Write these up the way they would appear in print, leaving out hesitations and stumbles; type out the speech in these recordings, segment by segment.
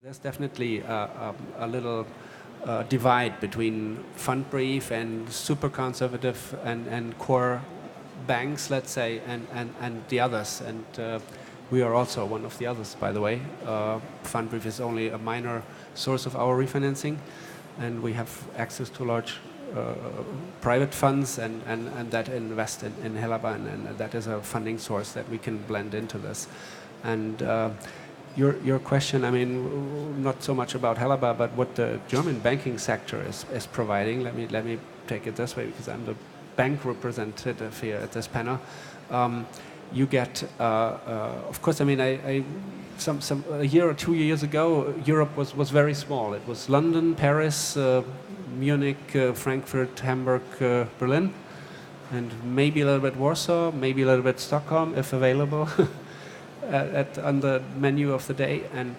There's definitely a little divide between fund brief and super conservative and core banks, let's say, and the others. And we are also one of the others, by the way. Fund brief is only a minor source of our refinancing, and we have access to large private funds and that invest in Helaba, and that is a funding source that we can blend into this. And your question, I mean, not so much about Helaba, but what the German banking sector is providing. Let me take it this way, because I'm the bank representative here at this panel. You get, of course, I mean, a year or 2 years ago, Europe was very small. It was London, Paris, Munich, Frankfurt, Hamburg, Berlin, and maybe a little bit Warsaw, maybe a little bit Stockholm, if available. On the menu of the day, and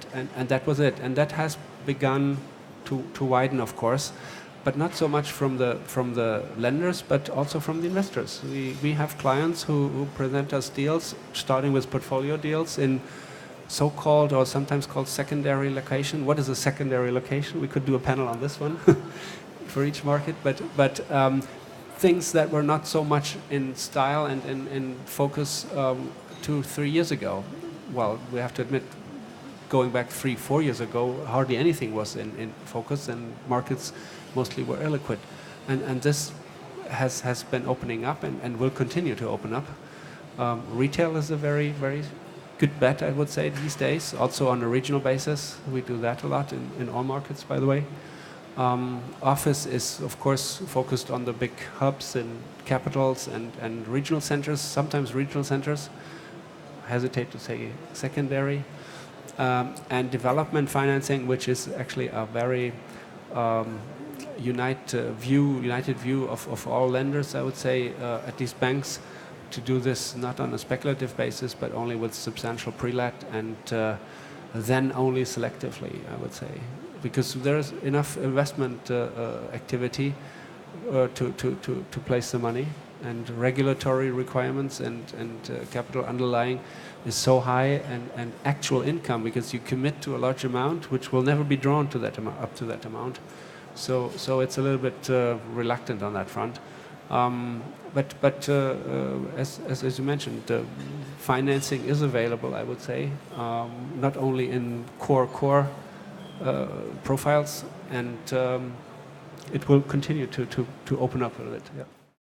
that was it. And that has begun to widen, of course, but not so much from the lenders, but also from the investors. We have clients who present us deals, starting with portfolio deals in so-called or sometimes called secondary location. What is a secondary location? We could do a panel on this one for each market, but things that were not so much in style and in focus 2-3 years ago. Well, we have to admit, going back 3-4 years ago, hardly anything was in focus, and markets mostly were illiquid. And this has been opening up and will continue to open up. Retail is a very, very good bet, I would say, these days, also on a regional basis. We do that a lot in all markets, by the way. Office is, of course, focused on the big hubs and capitals and regional centers, sometimes regional centers. Hesitate to say secondary. And development financing, which is actually a very united view of all lenders, I would say, at least banks, to do this not on a speculative basis, but only with substantial pre-let, and then only selectively, I would say, because there's enough investment activity to place the money, and regulatory requirements and capital underlying is so high, and actual income, because you commit to a large amount which will never be drawn to that up to that amount. So it's a little bit reluctant on that front. But as you mentioned, financing is available, I would say, not only in core profiles, and it will continue to open up a little bit. Yeah.